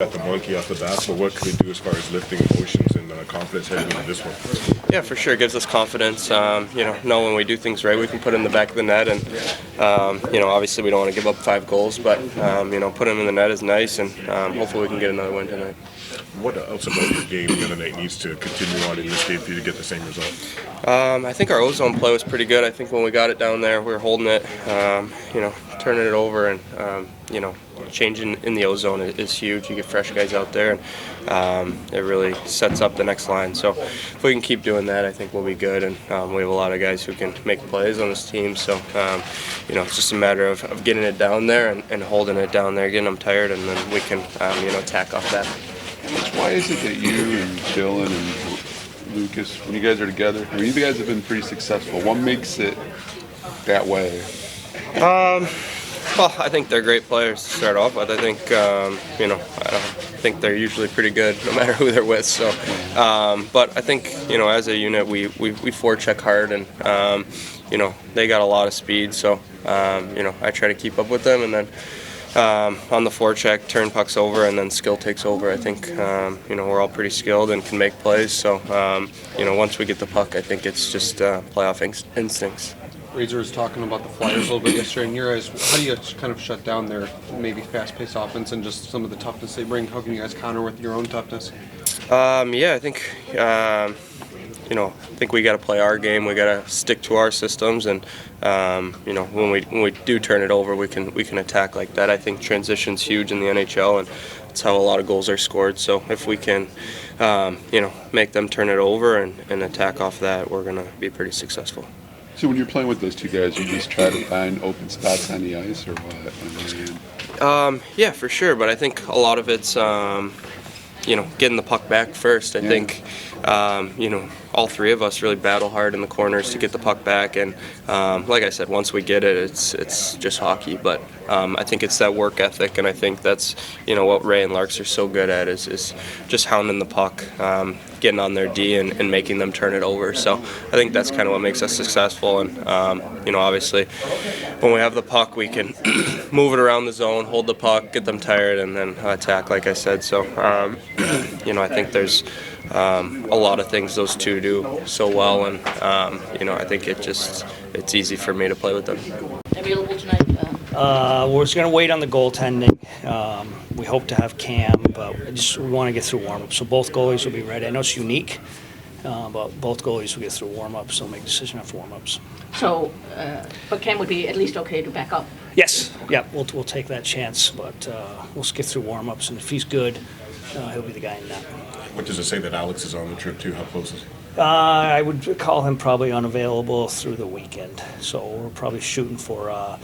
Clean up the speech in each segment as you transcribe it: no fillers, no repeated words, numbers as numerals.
Got the monkey off the bat, but what could it do as far as lifting emotions and confidence heading into this one? Yeah, for sure. It gives us confidence. Know when we do things right, we can put it in the back of the net, and obviously we don't want to give up 5 goals, but put them in the net is nice, and hopefully we can get another win tonight. What else about your game the other night needs to continue on in this game for you to get the same result? I think our ozone play was pretty good. I think when we got it down there, we were holding it, turning it over, and changing in the ozone is huge. You get fresh guys out there, and it really sets up the next line. So if we can keep doing that, I think we'll be good. And we have a lot of guys who can make plays on this team. So it's just a matter of getting it down there and holding it down there, getting them tired, and then we can attack off that. Why is it that you and Dylan and Lucas, when you guys are together, you guys have been pretty successful? What makes it that way? Well, I think they're great players to start off with. I think, I think they're usually pretty good no matter who they're with. So, but I think, as a unit, we forecheck hard, and, they got a lot of speed. So, I try to keep up with them, and then on the forecheck, turn pucks over, and then skill takes over. I think, we're all pretty skilled and can make plays. So, once we get the puck, I think it's just playoff instincts. Razor was talking about the Flyers a little bit yesterday. In your eyes, how do you kind of shut down their maybe fast-paced offense and just some of the toughness they bring? How can you guys counter with your own toughness? I think I think we got to play our game. We got to stick to our systems, and when we do turn it over, we can attack like that. I think transition's huge in the NHL, and it's how a lot of goals are scored. So if we can, make them turn it over and attack off that, we're gonna be pretty successful. So when you're playing with those two guys, you just try to find open spots on the ice, or what? Yeah, for sure. But I think a lot of it's getting the puck back first. I think all three of us really battle hard in the corners to get the puck back, and like I said, once we get it, it's just hockey. But I think it's that work ethic, and I think that's what Ray and Larks are so good at is just hounding the puck, getting on their D and making them turn it over. So I think that's kind of what makes us successful. And obviously, when we have the puck, we can move it around the zone, hold the puck, get them tired, and then attack, like I said. So I think there's a lot of things those two do so well, and I think it's easy for me to play with them. Available tonight? We're just going to wait on the goaltending. We hope to have Cam, but we want to get through warm-up. So both goalies will be ready. I know it's unique, but both goalies will get through warm-up, so we'll make a decision after warm-ups. So, but Cam would be at least okay to back up? Yes. Yeah, we'll take that chance, but we'll get through warm-ups, and if he's good, he'll be the guy in that. What does it say that Alex is on the trip too? How close is he? I would call him probably unavailable through the weekend, so we're probably shooting for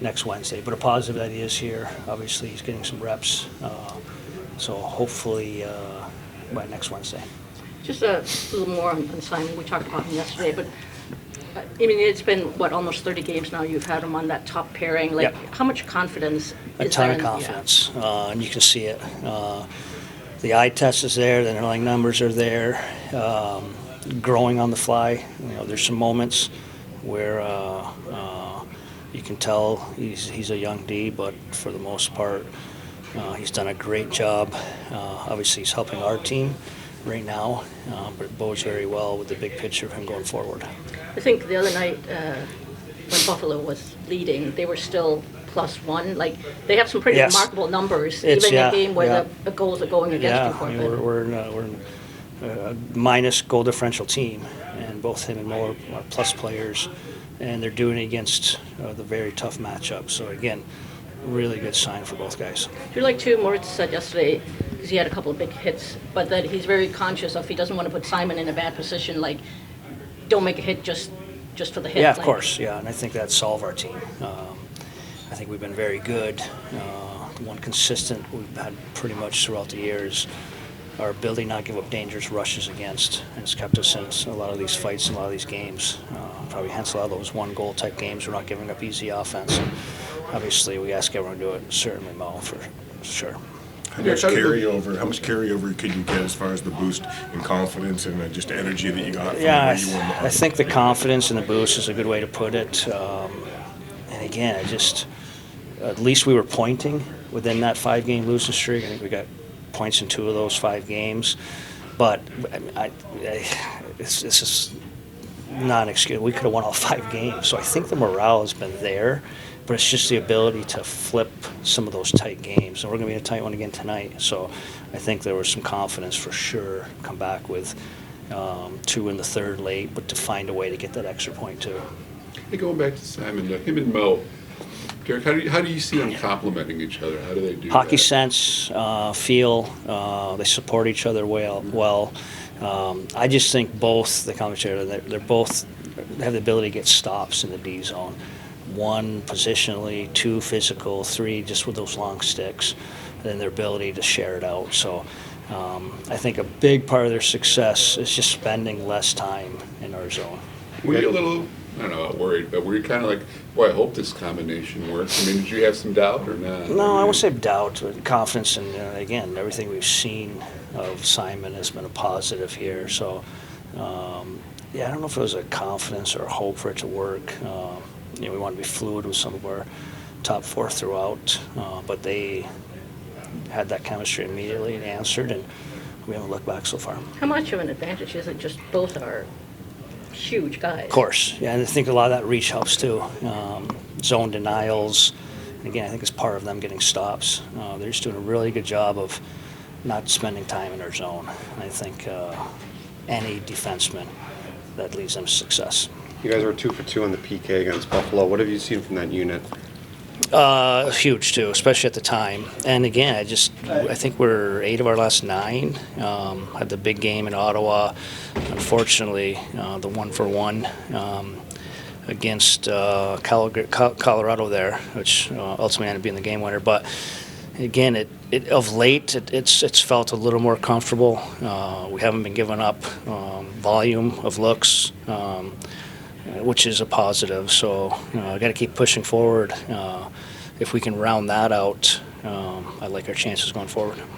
next Wednesday. But a positive that he is here. Obviously, he's getting some reps, so hopefully by next Wednesday. Just a little more on Simon. We talked about him yesterday, but it's been almost 30 games now. You've had him on that top pairing. How much confidence? A ton of confidence, and you can see it. The eye test is there. The underlying numbers are there. Growing on the fly. There's some moments where you can tell he's a young D, but for the most part, he's done a great job. Obviously, he's helping our team right now, but it bodes very well with the big picture of him going forward. I think the other night when Buffalo was leading, they were still +1. They have some pretty remarkable numbers, even in a game where the goals are going against you. We're in a minus goal differential team, and both him and Mo are plus players, and they're doing it against the very tough matchup. So again, really good sign for both guys. You're like too, Moritz said yesterday, because he had a couple of big hits, but that he's very conscious of he doesn't want to put Simon in a bad position, don't make a hit just for the hit. Yeah, of course, and I think that'd solve our team. I think we've been very good. One consistent we've had pretty much throughout the years, our ability not give up dangerous rushes against, and it's kept us in a lot of these fights, a lot of these games. Probably hence a lot of those one-goal type games. We're not giving up easy offense. And obviously, we ask everyone to do it. Certainly, Mo, for sure. How much carryover can you get as far as the boost in confidence and just the energy that you got? I think the confidence and the boost is a good way to put it. And again, at least we were pointing within that 5-game losing streak. I think we got points in 2 of those 5 games. But it's just not an excuse. We could have won all 5 games. So I think the morale has been there, but it's just the ability to flip some of those tight games. And we're going to be in a tight one again tonight. So I think there was some confidence for sure. Come back with 2 in the third late, but to find a way to get that extra point too. Hey, going back to Simon, him and Mo, Derek, how do you see them complementing each other? How do they do Hockey that? sense, feel, they support each other well. I just think both the commentator, they're both have the ability to get stops in the D zone. 1 positionally, 2 physical, 3 just with those long sticks, and their ability to share it out. So I think a big part of their success is just spending less time in our zone. Were you a little, I don't know, worried, but were you kind of like, boy, I hope this combination works? I mean, did you have some doubt or not? No, I won't say doubt, but confidence, and again, everything we've seen of Simon has been a positive here. So, yeah, I don't know if it was a confidence or a hope for it to work. We want to be fluid with some of our top 4 throughout, but they had that chemistry immediately and answered, and we haven't looked back so far. How much of an advantage is it just both are huge guys? Of course, yeah, and I think a lot of that reach helps too. Zone denials, and again, I think it's part of them getting stops. They're just doing a really good job of not spending time in their zone. I think any defenseman, that leads them to success. You guys were 2 for 2 on the PK against Buffalo. What have you seen from that unit? Huge too, especially at the time. And again, I think we're 8 of our last 9. Had the big game in Ottawa. Unfortunately, the 1-for-1 against Colorado there, which ultimately ended up being the game winner. But again, of late, it's felt a little more comfortable. We haven't been giving up volume of looks, which is a positive. So I got to keep pushing forward. If we can round that out, I like our chances going forward.